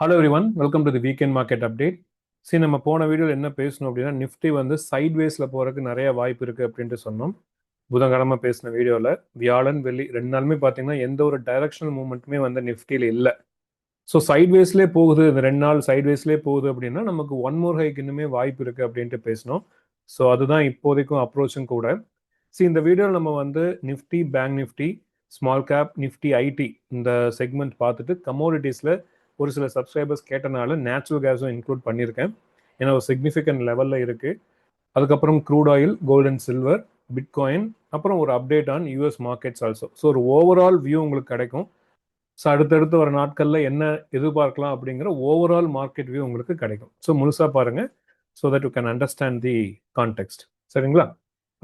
Hello everyone, welcome to the weekend market update. சரி, நம்ம போன வீடியோவில் என்ன பேசணும் அப்படின்னா, நிஃப்டி வந்து சைட்வேஸில் போகிறதுக்கு நிறைய வாய்ப்பு இருக்குது அப்படின்ட்டு சொன்னோம். புதன்கிழமை பேசின வீடியோவில் வியாழன் வெள்ளி 2 நாளுமே பார்த்தீங்கன்னா எந்த ஒரு டைரக்ஷனல் மூவ்மெண்ட்டுமே வந்து நிஃப்டியில் இல்லை. ஸோ சைட்வேஸ்லேயே போகுது, இந்த 2 நாள் சைட்வேஸ்லேயே போகுது அப்படின்னா நமக்கு ஒன் மோர் ஹைக்கு இன்னுமே வாய்ப்பு இருக்குது அப்படின்ட்டு பேசணும். ஸோ அதுதான் இப்போதைக்கும் அப்ரோச்சும் கூட. சரி, இந்த வீடியோவில் நம்ம வந்து Nifty, bank Nifty, small cap, Nifty IT இந்த செக்மெண்ட் பார்த்துட்டு கமோடிட்டிஸில் ஒரு சில சப்ஸ்கிரைபர்ஸ் கேட்டனால நேச்சுரல் கேஸும் இன்க்ளூட் பண்ணியிருக்கேன். ஏன்னா ஒரு சிக்னிஃபிகண்ட் லெவலில் இருக்குது. அதுக்கப்புறம் crude oil, gold and silver, bitcoin, அப்புறம் ஒரு update on US markets also. So ஒரு ஓவரால் வியூ உங்களுக்கு கிடைக்கும். ஸோ அடுத்தடுத்து வர நாட்களில் என்ன எதிர்பார்க்கலாம் அப்படிங்கிற ஓவரால் மார்க்கெட் வியூ உங்களுக்கு கிடைக்கும். ஸோ முழுசாக பாருங்கள், so that you can understand the context. சரிங்களா?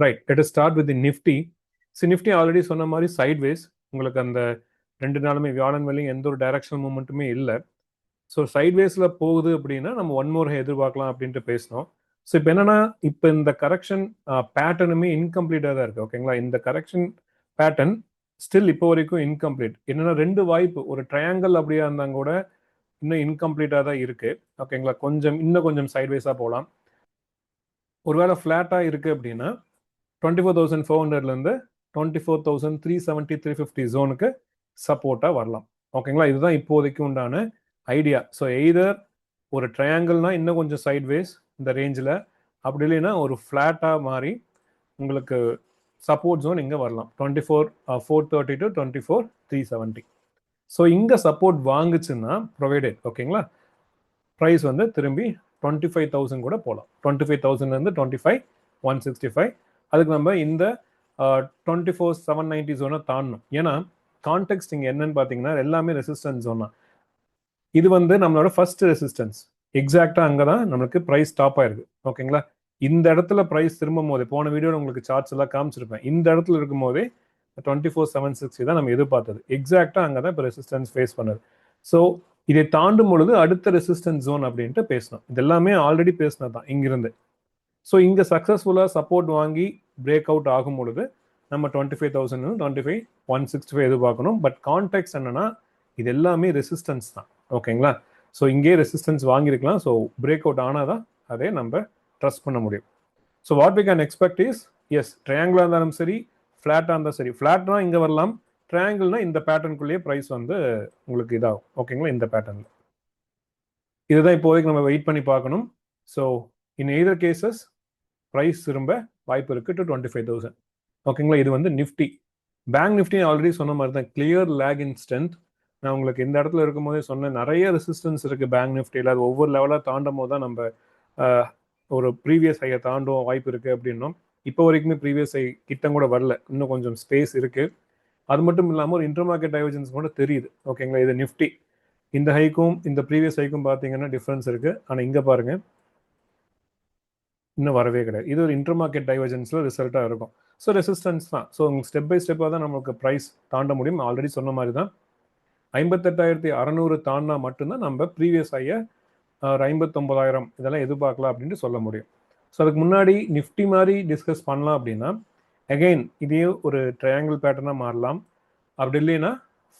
Right, let us start with the Nifty. Nifty already சொன்ன மாதிரி சைட்வேஸ் உங்களுக்கு அந்த 2 நாளுமே வியாழன் வெள்ளியும் எந்த ஒரு டைரக்ஷனல் மூவ்மெண்ட்டுமே இல்லை. ஸோ சைட்வேஸில் போகுது அப்படின்னா நம்ம ஒன் மோர் எதிர்பார்க்கலாம் அப்படின்ட்டு பேசினோம். ஸோ இப்போ என்னன்னா, இப்போ இந்த கரெக்ஷன் பேட்டர்னுமே இன்கம்ப்ளீட்டாக தான் இருக்குது. ஓகேங்களா? இந்த கரெக்ஷன் பேட்டர்ன் ஸ்டில் இப்போ வரைக்கும் இன்கம்ப்ளீட். என்னன்னா 2 வாய்ப்பு, ஒரு ட்ரையாங்கிள் அப்படியா இருந்தாங்க கூட இன்னும் இன்கம்ப்ளீட்டாக தான் இருக்குது. ஓகேங்களா? இன்னும் கொஞ்சம் சைட்வேஸாக போகலாம். ஒருவேளை ஃப்ளாட்டாக இருக்குது அப்படின்னா 24,400லேருந்து 24,370 350 ஜோனுக்கு சப்போர்ட்டாக வரலாம். ஓகேங்களா? இதுதான் இப்போதைக்கு உண்டான ஐடியா. ஸோ எய்தர் ஒரு ட்ரையாங்கிள்னா இன்னும் கொஞ்சம் சைட்வேஸ் இந்த ரேஞ்சில், அப்படி இல்லைன்னா ஒரு ஃப்ளாட்டாக மாறி உங்களுக்கு சப்போர்ட் ஜோன் இங்கே வரலாம் 24,430 to 24,370. ஸோ இங்கே சப்போர்ட் வாங்குச்சுன்னா ப்ரொவைடட், ஓகேங்களா, ப்ரைஸ் வந்து திரும்பி 25,000 கூட போகலாம். 25,000லேருந்து 25,165. அதுக்கு நம்ம இந்த 24,790 ஜோனை தாண்டணும். ஏன்னா கான்டெக்ட் இங்கே என்னன்னு பார்த்தீங்கன்னா எல்லாமே ரெசிஸ்டன்ஸ் ஜோன் தான். இது வந்து நம்மளோட ஃபர்ஸ்ட் ரெசிஸ்டன்ஸ். எக்ஸாக்டாக அங்கே தான் நம்மளுக்கு ப்ரைஸ் ஸ்டாப் ஆயிருக்கு. ஓகேங்களா? இந்த இடத்துல ப்ரைஸ் திரும்பும் போதே, போன வீடியோவில் உங்களுக்கு சார்ட்ஸ் எல்லாம் காமிச்சிருப்பேன், இந்த இடத்துல இருக்கும் போதே 24,760 தான் நம்ம எதிர்பார்த்தது. எக்ஸாக்டாக அங்கே தான் இப்போ ரெசிஸ்டன்ஸ் ஃபேஸ் பண்ணுது. ஸோ இதை தாண்டும் பொழுது அடுத்த ரெசிஸ்டன்ஸ் ஜோன் அப்படின்ட்டு பேசணும். இது எல்லாமே ஆல்ரெடி பேசினது தான் இங்கிருந்து. ஸோ இங்கே சக்ஸஸ்ஃபுல்லாக சப்போர்ட் வாங்கி பிரேக் அவுட் ஆகும் பொழுது நம்ம 25,000 25,165 எதிர்பார்க்கணும். பட் கான்டெக்ட் என்னன்னா இது எல்லாமே ரெசிஸ்டன்ஸ் தான். ஓகேங்களா? ஸோ இங்கே ரெசிஸ்டன்ஸ் வாங்கியிருக்கலாம். ஸோ பிரேக் அவுட் ஆனால் தான் அதே நம்ம ட்ரஸ்ட் பண்ண முடியும். So what we can expect is, yes, ட்ரையாங்கிளாக இருந்தாலும் சரி, ஃப்ளாட்டாக இருந்தாலும் சரி. ஃப்ளாட்னா இங்கே வரலாம், ட்ரையாங்கிள்னா இந்த பேட்டர்னுக்குள்ளேயே ப்ரைஸ் வந்து உங்களுக்கு இதாகும். ஓகேங்களா? இந்த பேட்டர்னில் இதுதான் இப்போதைக்கு நம்ம வெயிட் பண்ணி பார்க்கணும். So in either cases price திரும்ப வாய்ப்பு இருக்குது டு 25,000. ஓகேங்களா? இது வந்து நிஃப்டி. பேங்க் நிஃப்டி ஆல்ரெடி சொன்ன மாதிரி தான், கிளியர் லேக் இன் ஸ்ட்ரென்த். நான் உங்களுக்கு இந்த இடத்துல இருக்கும் போதே சொன்னேன், நிறைய ரெசிஸ்டன்ஸ் இருக்குது பேங்க் நிஃப்டியில். அது ஒவ்வொரு லெவலாக தாண்டும் போது தான் நம்ம ஒரு ப்ரீவியஸ் ஹையை தாண்டும் வாய்ப்பு இருக்குது அப்படின்னோம். இப்போ வரைக்குமே ப்ரீவியஸ் ஹை கிட்ட கூட வரல, இன்னும் கொஞ்சம் ஸ்பேஸ் இருக்குது. அது மட்டும் இல்லாமல் ஒரு இன்டர் மார்க்கெட் டைவர்ஜன்ஸ் கூட தெரியுது. ஓகேங்களா? இது நிஃப்டி இந்த ஹைக்கும் இந்த ப்ரீவியஸ் ஹைக்கும் பார்த்தீங்கன்னா டிஃப்ரென்ஸ் இருக்குது. ஆனால் இங்கே பாருங்கள், இன்னும் வரவே கிடையாது. இது ஒரு இன்டர் மார்க்கெட் டைவர்ஜன்ஸில் ரிசல்ட்டாக இருக்கும். ஸோ ரெசிஸ்டன்ஸ் தான். ஸோ உங்களுக்கு ஸ்டெப் பை ஸ்டெப்பாக தான் நமக்கு ப்ரைஸ் தாண்ட முடியும். ஆல்ரெடி சொன்ன மாதிரி தான் 58,600 தாண்டினா மட்டும்தான் நம்ம ப்ரீவியஸ் ஹையை 59,000 இதெல்லாம் எதிர்பார்க்கலாம் அப்படின்ட்டு சொல்ல முடியும். ஸோ அதுக்கு முன்னாடி நிஃப்டி மாதிரி டிஸ்கஸ் பண்ணலாம் அப்படின்னா அகெயின் இதே ஒரு ட்ரையாங்கிள் பேட்டர்னாக மாறலாம், அப்படி இல்லைன்னா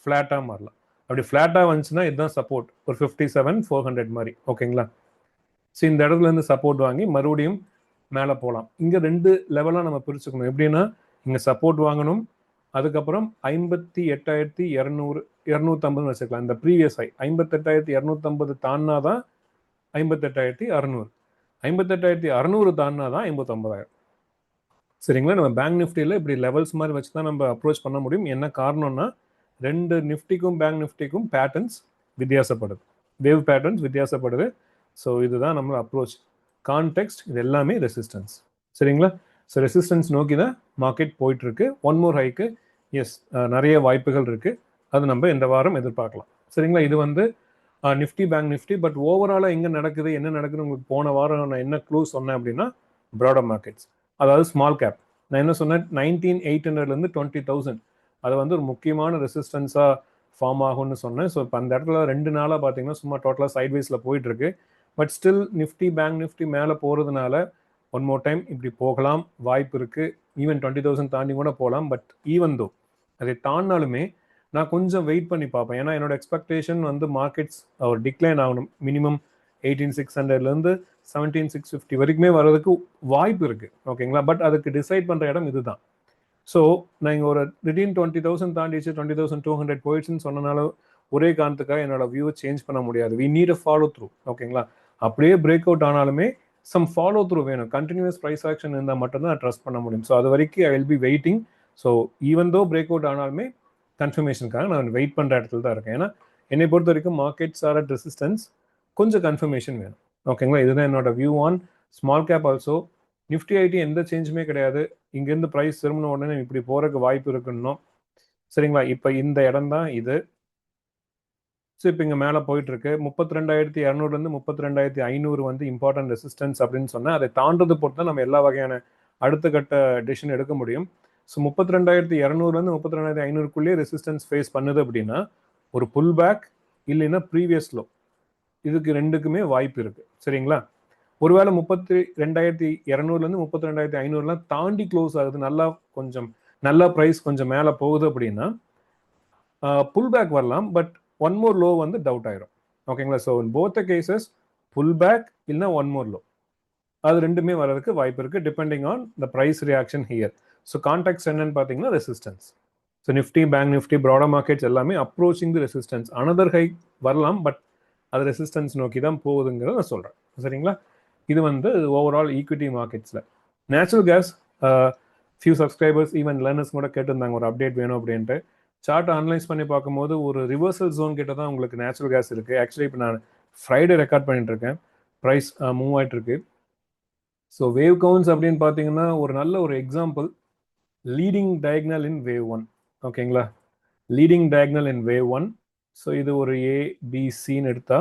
ஃப்ளாட்டாக மாறலாம். அப்படி ஃப்ளாட்டாக வந்துச்சுன்னா இதுதான் சப்போர்ட், ஒரு 57,400 மாதிரி. ஓகேங்களா? ஸோ இந்த இடத்துல இருந்து சப்போர்ட் வாங்கி மறுபடியும் மேலே போகலாம். இங்கே 2 லெவலாக நம்ம பிரிச்சுக்கணும். எப்படின்னா இங்கே சப்போர்ட் வாங்கணும், அதுக்கப்புறம் 58,250 வச்சுக்கலாம். இந்த ப்ரீவியஸ் ஹை 58,250 தாண்டினா தான் 58,600, 58,600 தாண்டினா தான் 59,000. சரிங்களா? நம்ம பேங்க் நிஃப்டியில் இப்படி லெவல்ஸ் மாதிரி வச்சு தான் நம்ம அப்ரோச் பண்ண முடியும். என்ன காரணம்னா 2 நிஃப்டிக்கும் பேங்க் நிஃப்டிக்கும் பேட்டர்ன்ஸ் வித்தியாசப்படுது, வேவ் பேட்டர்ன்ஸ் வித்தியாசப்படுது. ஸோ இதுதான் நம்ம அப்ரோச். கான்டெக்ஸ்ட் இது எல்லாமே ரெசிஸ்டன்ஸ். சரிங்களா? ஸோ ரெசிஸ்டன்ஸ் நோக்கி தான் மார்க்கெட் போயிட்டு இருக்கு. ஒன் மோர் ஹைக்கு எஸ் நிறைய வாய்ப்புகள் இருக்கு. அது நம்ம இந்த வாரம் எதிர்பார்க்கலாம். சரிங்களா? இது வந்து நிஃப்டி, பேங்க் நிஃப்டி. பட் ஓவராலாக எங்கே நடக்குது, என்ன நடக்குது உங்களுக்கு போன வாரம் நான் என்ன க்ளூ சொன்னேன் அப்படின்னா ப்ராடர் மார்க்கெட்ஸ், அதாவது ஸ்மால் கேப். நான் என்ன சொன்னேன், 19,800லேருந்து 20,000 அது வந்து ஒரு முக்கியமான ரெசிஸ்டன்ஸாக ஃபார்ம் ஆகும்னு சொன்னேன். ஸோ இப்போ அந்த இடத்துல 2 நாளாக பார்த்தீங்கன்னா சும்மா டோட்டலாக சைட்வேஸில் போயிட்டு இருக்கு. But still Nifty, bank Nifty மேலே போகிறதுனால ஒன் மோர் டைம் இப்படி போகலாம், வாய்ப்பு இருக்குது. ஈவன் 20,000 தாண்டி கூட போகலாம். பட் ஈவன் தோ அதை தாண்டினாலுமே நான் கொஞ்சம் வெயிட் பண்ணி பார்ப்பேன். ஏன்னா என்னோட எக்ஸ்பெக்டேஷன் வந்து மார்க்கெட்ஸ் ஒரு டிக்ளைன் ஆகணும். மினிமம் 18,600லேருந்து 17,650 வரைக்குமே வர்றதுக்கு வாய்ப்பு இருக்கு. ஓகேங்களா? பட் அதுக்கு டிசைட் பண்ற இடம் இதுதான். ஸோ நான் இங்கே ஒரு திடீர்னு 20,000 தாண்டிச்சு 20,200 போயிடுச்சுன்னு சொன்னனால ஒரே காரணத்துக்காக என்னோட வியூவை சேஞ்ச் பண்ண முடியாது. We need a follow through. ஓகேங்களா? அப்படியே பிரேக் அவுட் ஆனாலுமே சம் ஃபாலோ த்ரூ வேணும். கண்டினியூஸ் ப்ரைஸ் ஆக்ஷன் இருந்தால் மட்டும்தான் நான் ட்ரஸ்ட் பண்ண முடியும். ஸோ அது வரைக்கும் I will be waiting. So even though break out ஆனாலுமே கன்ஃபர்மேஷனுக்காக நான் வெயிட் பண்ணுற இடத்துல தான் இருக்கேன். ஏன்னா என்னை பொறுத்த வரைக்கும் மார்க்கெட்ஸ் ஆர் அட் ரெசிஸ்டன்ஸ், கொஞ்சம் கன்ஃபர்மேஷன் வேணும். ஓகேங்களா? இதுதான் என்னோட view on small cap. Also Nifty IT எந்த சேஞ்சுமே கிடையாது. இங்கேருந்து ப்ரைஸ் திரும்பின உடனே இப்படி போறதுக்கு வாய்ப்பு இருக்குன்னு. சரிங்களா? இப்போ இந்த இடம் தான் இது. ஸோ இப்போ இங்கே மேலே போயிட்டு இருக்கு. 32,200லேருந்து 32,500 வந்து இம்பார்ட்டன்ட் ரெசிஸ்டன்ஸ் அப்படின்னு சொன்னால், அதை தாண்டது பொறுத்து தான் நம்ம எல்லா வகையான அடுத்த கட்ட டிசிஷன் எடுக்க முடியும். ஸோ 32,200லேருந்து 32,500க்குள்ளேயே ரெசிஸ்டன்ஸ் ஃபேஸ் பண்ணுது அப்படின்னா ஒரு புல் பேக் இல்லைன்னா ப்ரீவியஸ் லோ, இதுக்கு ரெண்டுக்குமே வாய்ப்பு இருக்கு. சரிங்களா? ஒருவேளை 32,200லேருந்து 32,500லாம் தாண்டி க்ளோஸ் ஆகுது, நல்லா கொஞ்சம் நல்லா ப்ரைஸ் கொஞ்சம் மேலே போகுது அப்படின்னா புல் பேக் வரலாம். பட் ஒன் மோர் லோ வந்து டவுட் ஆயிரும். ஓகேங்களா? So in both the cases pull back இல்லைன்னா ஒன் மோர் லோ, அது ரெண்டுமே வர்றதுக்கு வாய்ப்பு இருக்கு depending on the price reaction here. So contacts என்னன்னு பார்த்தீங்கன்னா resistance. So Nifty, bank Nifty, broader markets எல்லாமே approaching the resistance. Another high வரலாம், பட் அது ரெசிஸ்டன்ஸ் நோக்கி தான் போகுதுங்கிறத நான் சொல்கிறேன். சரிங்களா? இது வந்து ஓவரால் ஈக்விட்டி மார்க்கெட்ஸில். Natural gas, few subscribers even learners கூட கேட்டிருந்தாங்க ஒரு அப்டேட் வேணும் அப்படின்ட்டு. சார்ட் அனலைஸ் பண்ணி பார்க்கும்போது ஒரு ரிவர்சல் ஜோன் கிட்ட தான் உங்களுக்கு நேச்சுரல் கேஸ் இருக்குது. ஆக்சுவலி இப்போ நான் ஃப்ரைடே ரெக்கார்ட் பண்ணிட்டு இருக்கேன். ப்ரைஸ் மூவ் ஆகிட்டு இருக்கு. ஸோ வேவ் கவுன்ஸ் அப்படின்னு பார்த்தீங்கன்னா ஒரு நல்ல ஒரு எக்ஸாம்பிள் லீடிங் டயக்னல் இன் வேவ் 1. ஓகேங்களா? லீடிங் டயக்னல் இன் வேவ் 1. ஸோ இது ஒரு ஏபிசின்னு எடுத்தா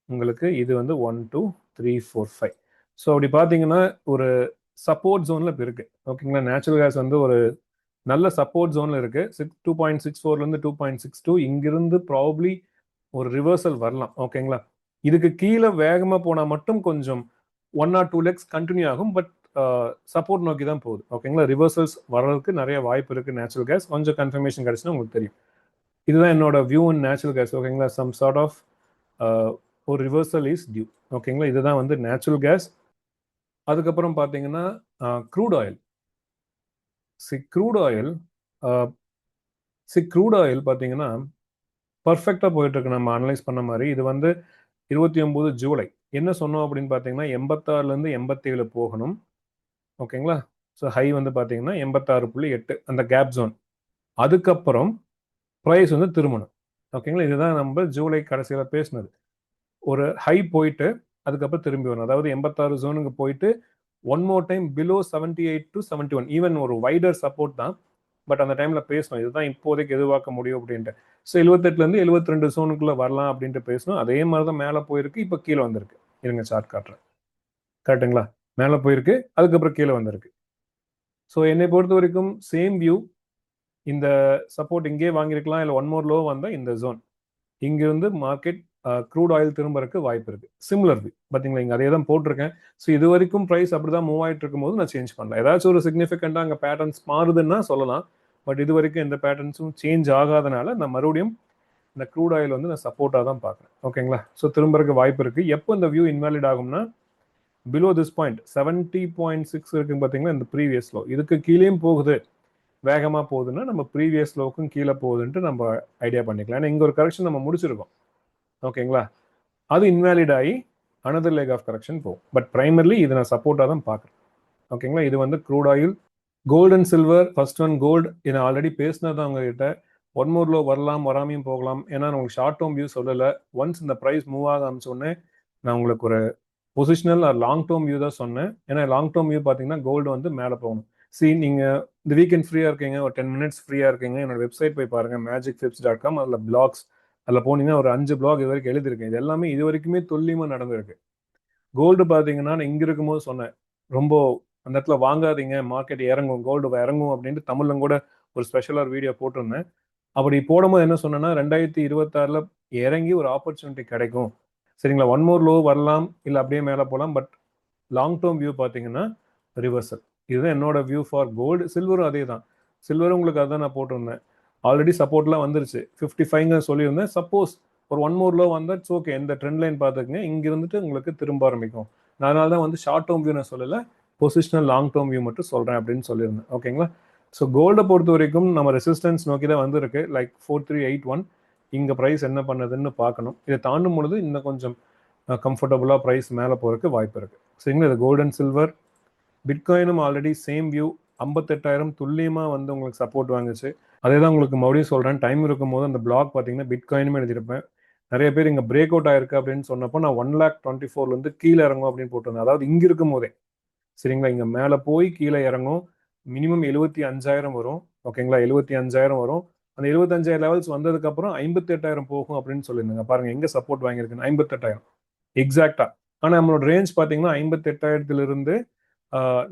உங்களுக்கு இது வந்து 1 2 3 4 5. ஸோ அப்படி பார்த்தீங்கன்னா ஒரு சப்போர்ட் ஜோனில் இப்போ இருக்கு. ஓகேங்களா? நேச்சுரல் கேஸ் வந்து ஒரு நல்ல சப்போர்ட் ஜோனில் இருக்கு. 2.64லேருந்து 2.62 இங்கிருந்து ப்ராபப்ளி ஒரு ரிவர்சல் வரலாம். ஓகேங்களா? இதுக்கு கீழே வேகமாக போனால் மட்டும் கொஞ்சம் 1 or 2 லெக்ஸ் கண்டினியூ ஆகும். பட் சப்போர்ட் நோக்கி தான் போகுது. ஓகேங்களா? ரிவர்சல்ஸ் வர்றதுக்கு நிறைய வாய்ப்பு இருக்கு. நேச்சுரல் கேஸ் கொஞ்சம் கன்ஃபர்மேஷன் கிடைச்சுன்னா உங்களுக்கு தெரியும். இதுதான் என்னோட வியூ இன் நேச்சுரல் கேஸ். ஓகேங்களா? சம் சார்ட் ஆஃப் ஒரு ரிவர்சல் இஸ் டியூ. ஓகேங்களா? இதுதான் வந்து நேச்சுரல் கேஸ். அதுக்கப்புறம் பார்த்தீங்கன்னா க்ரூட் ஆயில். க்ரூட் ஆயில் பார்த்தீங்கன்னா பர்ஃபெக்டாக போயிட்டு இருக்கு. நம்ம அனலைஸ் பண்ண மாதிரி இது வந்து 29 ஜூலை என்ன சொன்னோம் அப்படின்னு பார்த்தீங்கன்னா 86லேருந்து 87 போகணும். ஓகேங்களா? ஸோ ஹை வந்து பார்த்தீங்கன்னா 86.8 அந்த கேப் ஜோன். அதுக்கப்புறம் ப்ரைஸ் வந்து திரும்பணும். ஓகேங்களா? இதுதான் நம்ம ஜூலை கடைசியில் பேசினது. ஒரு ஹை போயிட்டு அதுக்கப்புறம் திரும்பி வரணும். அதாவது 86 ஜோனுக்கு போயிட்டு one more time below 78 to 71 even ஒரு வைடர் சப்போர்ட் தான். பட் அந்த டைம்ல பேசணும் இதுதான் இப்போதைக்கு எதிர்பார்க்க முடியும் அப்படின்ட்டு. ஸோ 78லேருந்து 72 ஜோனுக்குள்ள வரலாம் அப்படின்ட்டு பேசணும். அதே மாதிரி தான் மேலே போயிருக்கு, இப்போ கீழே வந்திருக்கு. இருங்க சார்ட் காட்டுறேன். கரெக்டுங்களா? மேலே போயிருக்கு, அதுக்கப்புறம் கீழே வந்திருக்கு. ஸோ என்னை பொறுத்த வரைக்கும் சேம் வியூ. இந்த சப்போர்ட் இங்கே வாங்கியிருக்கலாம், இல்லை ஒன் மோர் லோ வந்தால் இந்த ஜோன் இங்கிருந்து மார்க்கெட் க்ரூட் ஆயில் திரும்பறதுக்கு வாய்ப்பு இருக்கு. சிமிலர் வியூ பார்த்தீங்களா? இங்கே அதே தான் போட்டிருக்கேன். ஸோ இது வரைக்கும் ப்ரைஸ் அப்படிதான் மூவ் ஆகிட்டு இருக்கும்போது நான் சேஞ்ச் பண்ணல. ஏதாச்சும் ஒரு சிக்னிஃபிகண்டாக அங்கே பேட்டர்ன்ஸ் மாறுதுன்னா சொல்லலாம். பட் இது வரைக்கும் எந்த பேட்டர்ன்ஸும் சேஞ்ச் ஆகாதனால நான் மறுபடியும் இந்த க்ரூட் ஆயில் வந்து நான் சப்போர்ட்டாக தான் பார்க்குறேன். ஓகேங்களா? ஸோ திரும்பறதுக்கு வாய்ப்பு இருக்கு. எப்போ இந்த வியூ இன்வாலிட் ஆகும்னா பிலோ திஸ் பாயிண்ட் 70.6 இருக்குன்னு பார்த்தீங்கன்னா இந்த ப்ரீவியஸ் லோ, இதுக்கு கீழேயும் போகுது, வேகமாக போகுதுன்னா நம்ம ப்ரீவியஸ் லோக்கும் கீழே போகுதுன்ட்டு நம்ம ஐடியா பண்ணிக்கலாம். ஏன்னா இங்கே ஒரு கரெக்ஷன் நம்ம முடிச்சிருக்கோம். ஓகேங்களா? அது இன்வாலிட் ஆகி அனதர் லேக் ஆஃப் கரெக்ஷன் போகும். பட் பிரைமர்லி இது நான் சப்போர்ட்டாக தான் பார்க்குறேன். ஓகேங்களா? இது வந்து crude oil. Gold and silver, first one gold. இதை ஆல்ரெடி பேசினதான் உங்ககிட்ட. ஒன் மோர் லோ வரலாம், வராமையும் போகலாம். ஏன்னா உங்களுக்கு ஷார்ட் டேர்ம் வியூ சொல்லலை. ஒன்ஸ் இந்த ப்ரைஸ் மூவ் ஆக ஆரம்பிச்சோடனே நான் உங்களுக்கு ஒரு positional or long term view தான் சொன்னேன். ஏன்னா லாங் டேர்ம் வியூ பார்த்தீங்கன்னா கோல்டு வந்து மேலே போகணும். நீங்கள் இந்த வீக்கெண்ட் ஃப்ரீயாக இருக்கீங்க, ஒரு 10 மினிட்ஸ் ஃப்ரீயாக இருக்கீங்க, என்னோட வெப்சைட் போய் பாருங்கள் magicflips.com. அதில் பிளாக்ஸ், அதில் போனீங்கன்னா ஒரு 5 பிளாக் இது வரைக்கும் எழுதியிருக்கேன். இது எல்லாமே இது வரைக்குமே துல்லியமாக நடந்திருக்கு. கோல்டு பார்த்தீங்கன்னா நான் இங்கே இருக்கும்போது சொன்னேன், ரொம்ப அந்த இடத்துல வாங்காதீங்க, மார்க்கெட் இறங்கும், கோல்டு இறங்கும் அப்படின்ட்டு தமிழ்ல கூட ஒரு ஸ்பெஷலாக வீடியோ போட்டிருந்தேன். அப்படி போடும்போது என்ன சொன்னேன்னா 2026 இறங்கி ஒரு ஆப்பர்ச்சுனிட்டி கிடைக்கும். சரிங்களா? ஒன் மோர் லோ வரலாம், இல்லை அப்படியே மேலே போகலாம். பட் லாங் டேர்ம் வியூ பார்த்தீங்கன்னா ரிவர்சல். இதுதான் என்னோட வியூ ஃபார் கோல்டு. சில்வரும் அதே தான். சில்வரும் உங்களுக்கு அதான் நான் போட்டிருந்தேன். ஆல்ரெடி சப்போர்ட்லாம் வந்துருச்சு 55 சொல்லியிருந்தேன். சப்போஸ் ஒரு ஒன் மோர் லோ வந்தால் இட்ஸ் ஓகே. இந்த ட்ரெண்ட் லைன் பார்த்துக்குங்க, இங்க இருந்துட்டு உங்களுக்கு திரும்ப ஆரம்பிக்கும். அதனால தான் வந்து ஷார்ட் டேர்ம் வியூ நான் சொல்லலை, பொசிஷனல் லாங் டேர்ம் வியூ மட்டும் சொல்கிறேன் அப்படின்னு சொல்லியிருந்தேன். ஓகேங்களா? ஸோ கோல்டை பொறுத்த வரைக்கும் நம்ம ரெசிஸ்டன்ஸ் நோக்கி தான் வந்துருக்கு, லைக் 4381. இங்கே ப்ரைஸ் என்ன பண்ணுதுன்னு பார்க்கணும். இதை தாண்டும் பொழுது இன்னும் கொஞ்சம் கம்ஃபர்டபுளாக ப்ரைஸ் மேலே போகிறதுக்கு வாய்ப்பு இருக்குது. சரிங்களா? இது கோல்டு அண்ட் சில்வர். பிட்காயினும் ஆல்ரெடி சேம் வியூ, 58,000 துல்லியமாக வந்து உங்களுக்கு சப்போர்ட் வாங்குச்சு. அதே தான் உங்களுக்கு மறுபடியும் சொல்கிறேன், டைம் இருக்கும்போது அந்த பிளாக் பார்த்தீங்கன்னா பிட்காயினுமே எழுதியிருப்பேன். நிறைய பேர் இங்கே பிரேக் அவுட் ஆயிருக்கு அப்படின்னு சொன்னப்போ நான் 1,24,000 கீழே இறங்கும் அப்படின்னு போட்டிருந்தேன். அதாவது இங்கே இருக்கும் போதே, சரிங்களா, இங்கே மேலே போய் கீழே இறங்கும், மினிமம் 75,000 வரும். ஓகேங்களா? 75,000 வரும். அந்த 75,000 லெவல்ஸ் வந்ததுக்கப்புறம் 58,000 போகும் அப்படின்னு சொல்லியிருந்தாங்க. பாருங்க எங்கே சப்போர்ட் வாங்கியிருக்குன்னு, 58,000 எக்ஸாக்டா. ஆனால் நம்மளோட ரேஞ்ச் பார்த்தீங்கன்னா 58,000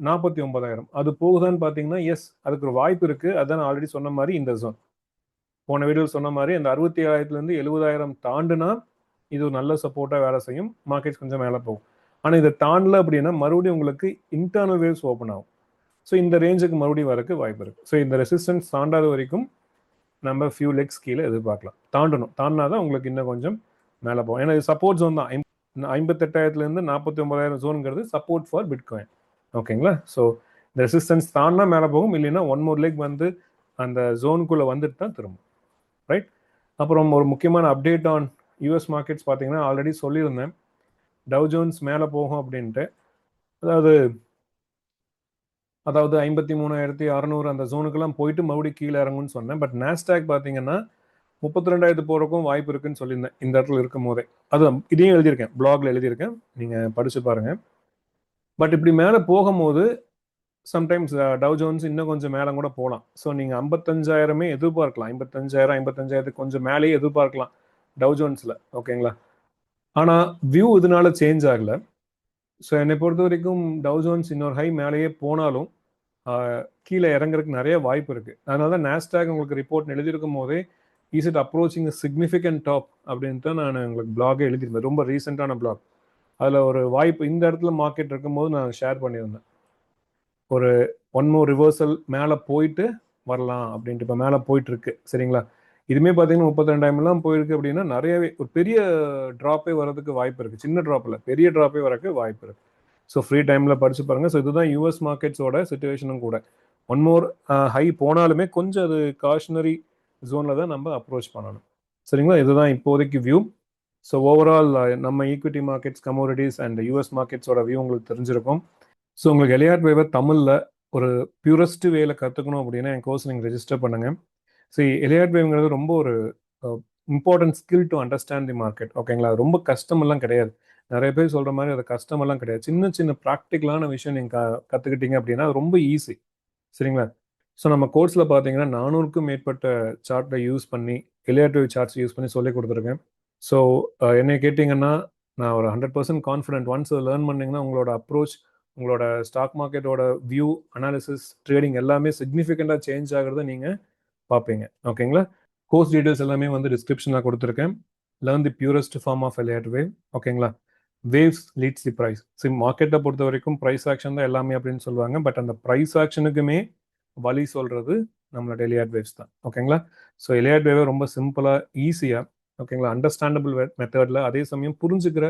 49,000 அது போகுதான்னு பார்த்தீங்கன்னா எஸ், அதுக்கு ஒரு வாய்ப்பு இருக்கு. அதான் நான் ஆல்ரெடி சொன்ன மாதிரி இந்த ஜோன், போன வீடியோவில் சொன்ன மாதிரி அந்த 67,000 70,000 தாண்டுனா இது ஒரு நல்ல சப்போர்ட்டாக வேலை செய்யும், மார்க்கெட்ஸ் கொஞ்சம் மேலே போகும். ஆனால் இதை தாண்டல அப்படின்னா மறுபடியும் உங்களுக்கு இன்டர்னல் வேவ்ஸ் ஓப்பன் ஆகும். ஸோ இந்த ரேஞ்சுக்கு மறுபடியும் வரக்கு வாய்ப்பு இருக்கு. ஸோ இந்த ரெசிஸ்டன்ஸ் தாண்டாத வரைக்கும் நம்ம ஃபியூ லெக்ஸ் கீழே எதிர்பார்க்கலாம். தாண்டணும், தாண்டினா தான் உங்களுக்கு இன்னும் கொஞ்சம் மேலே போகும். ஏன்னா இது சப்போர்ட் ஜோன் தான். 58,000 49,000 ஜோனுங்கிறது சப்போர்ட் ஃபார் பிட்காயின். ஓகேங்களா? ஸோ இந்த ரெசிஸ்டன்ஸ் தாண்டினா மேலே போகும், இல்லைன்னா ஒன் மோர் லெக் வந்து அந்த ஜோனுக்குள்ளே வந்துட்டு தான் திரும்பும். ரைட்? அப்புறம் ஒரு முக்கியமான அப்டேட் ஆன் யூஎஸ் மார்க்கெட்ஸ் பார்த்தீங்கன்னா ஆல்ரெடி சொல்லியிருந்தேன், டவ் ஜோன்ஸ் மேலே போகும் அப்படின்ட்டு. அதாவது 53,600 அந்த ஜோனுக்கெல்லாம் போயிட்டு மறுபடியும் கீழே இறங்கும்னு சொன்னேன். பட் நாஸ்டாக் பார்த்தீங்கன்னா 32,000 போகிறக்கும் வாய்ப்பு இருக்குன்னு சொல்லியிருந்தேன் இந்த இடத்துல இருக்கும் போதே. அதுவும் இதையும் எழுதியிருக்கேன், பிளாக்ல எழுதியிருக்கேன், நீங்கள் படிச்சு பாருங்க. பட் இப்படி மேலே போகும்போது சம்டைம்ஸ் டவ் ஜோன்ஸ் இன்னும் கொஞ்சம் மேலே கூட போகலாம். ஸோ நீங்கள் 55,000 எதிர்பார்க்கலாம், 55,000 கொஞ்சம் மேலேயே எதிர்பார்க்கலாம் டவ் ஜோன்ஸில். ஓகேங்களா? ஆனால் வியூ இதனால சேஞ்ச் ஆகலை. ஸோ என்னை பொறுத்த வரைக்கும் டவ் ஜோன்ஸ் இன்னொரு ஹை மேலேயே போனாலும் கீழே இறங்குறதுக்கு நிறைய வாய்ப்பு இருக்கு. அதனால தான் நாஸ்டாக் உங்களுக்கு ரிப்போர்ட் எழுதியிருக்கும் போதே is it approaching significant top அப்படின்ட்டு நான் உங்களுக்கு பிளாகே எழுதியிருந்தேன், ரொம்ப ரீசெண்டான பிளாக். அதில் ஒரு வாய்ப்பு இந்த இடத்துல மார்க்கெட் இருக்கும்போது நான் ஷேர் பண்ணியிருந்தேன், ஒரு ஒன் மோர் ரிவர்சல் மேலே போயிட்டு வரலாம் அப்படின்ட்டு. இப்போ மேலே போயிட்டு இருக்கு, சரிங்களா? இதுவுமே பார்த்தீங்கன்னா 32,000 போயிருக்கு அப்படின்னா நிறையவே ஒரு பெரிய ட்ராப்பே வரதுக்கு வாய்ப்பு இருக்குது. சின்ன ட்ராப்பில் பெரிய ட்ராப்பே வரக்கு வாய்ப்பு இருக்குது. ஸோ ஃப்ரீ டைமில் படிச்சு பாருங்கள். ஸோ இதுதான் யூஎஸ் மார்க்கெட்ஸோட சுச்சுவேஷனும் கூட. ஒன் மோர் ஹை போனாலுமே கொஞ்சம் அது காஷனரி ஜோனில் தான் நம்ம அப்ரோச் பண்ணணும், சரிங்களா? இதுதான் இப்போதைக்கு வியூ. ஸோ ஓவரால் நம்ம equity markets, commodities and US மார்க்கெட்ஸோட வியூ உங்களுக்கு தெரிஞ்சிருக்கும். ஸோ உங்களுக்கு எலியாட் வேவர் தமிழில் ஒரு பியூரஸ்ட் வேல கற்றுக்கணும் அப்படின்னா என் கோர்ஸ் நீங்கள் ரெஜிஸ்டர் பண்ணுங்கள். சரி, எலியாட் வேவ்ங்கிறது ரொம்ப ஒரு important skill to understand the market. ஓகேங்களா? ரொம்ப கஷ்டமெல்லாம் கிடையாது. நிறைய பேர் சொல்கிற மாதிரி அது கஷ்டமெல்லாம் கிடையாது. சின்ன சின்ன ப்ராக்டிக்கலான விஷயம் நீங்கள் கற்றுக்கிட்டீங்க அப்படின்னா அது ரொம்ப ஈஸி, சரிங்களா? ஸோ நம்ம கோர்ஸில் பார்த்தீங்கன்னா 400க்கும் மேற்பட்ட சார்ட்டை யூஸ் பண்ணி, எலியாட் வேவ் சார்ட்ஸ் யூஸ் பண்ணி சொல்லி கொடுத்துருக்கேன். ஸோ என்னை கேட்டிங்கன்னா நான் ஒரு 100% கான்ஃபிடென்ட். ஒன்ஸ் லேர்ன் பண்ணிங்கன்னா உங்களோட அப்ரோச், உங்களோட ஸ்டாக் மார்க்கெட்டோட வியூ, அனாலிசிஸ், ட்ரேடிங் எல்லாமே சிக்னிஃபிகண்ட்டாக சேஞ்ச் ஆகிறத நீங்கள் பார்ப்பீங்க. ஓகேங்களா? கோர்ஸ் டீடைல்ஸ் எல்லாமே வந்து டிஸ்கிரிப்ஷனில் கொடுத்துருக்கேன். Learn the purest form of Elliott wave. ஓகேங்களா? Waves leads the price. So மார்க்கெட்டை பொறுத்த வரைக்கும் ப்ரைஸ் ஆக்ஷன் தான் எல்லாமே அப்படின்னு சொல்லுவாங்க. பட் அந்த ப்ரைஸ் ஆக்ஷனுக்குமே வழி சொல்கிறது நம்மளோட எலியாட் வேவ்ஸ் தான். ஓகேங்களா? ஸோ எலியாட் வேவை ரொம்ப சிம்பிளாக, ஈஸியாக, ஓகேங்களா, அண்டர்ஸ்டாண்டபிள் மெத்தடில், அதே சமயம் புரிஞ்சுக்கிற,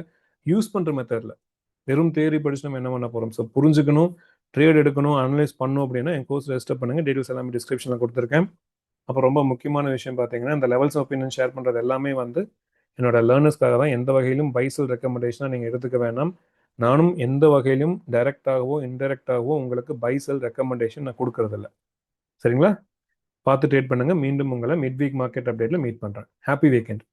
யூஸ் பண்ணுற மெத்தடில். வெறும் தேரி படிச்சு நம்ம என்ன பண்ண போகிறோம்? ஸோ புரிஞ்சுக்கணும், ட்ரேட் எடுக்கணும், அனலைஸ் பண்ணணும் அப்படின்னா என் கோர்ஸ் ரெஜிஸ்டர் பண்ணுங்கள். டீட்டெயில்ஸ் எல்லாமே டிஸ்கிரிப்ஷனில் கொடுத்துருக்கேன். அப்போ ரொம்ப முக்கியமான விஷயம் பார்த்தீங்கன்னா இந்த லெவல்ஸ் ஆஃப் ஒப்பீனியன் ஷேர் பண்ணுறது எல்லாமே வந்து என்னோட லேர்னர்ஸ்க்காக தான். எந்த வகையிலும் பைசல் ரெக்கமெண்டேஷனாக நீங்கள் எடுத்துக்க வேணாம். நானும் எந்த வகையிலும் டைரெக்டாகவோ இன்டைரக்டாகவோ உங்களுக்கு பைசல் ரெக்கமெண்டேஷன் நான் கொடுக்கறதில்ல, சரிங்களா? பார்த்து ட்ரேட் பண்ணுங்கள். மீண்டும் உங்களை மிட் வீக் மார்க்கெட் அப்டேட்டில் மீட் பண்ணுறேன். Happy weekend.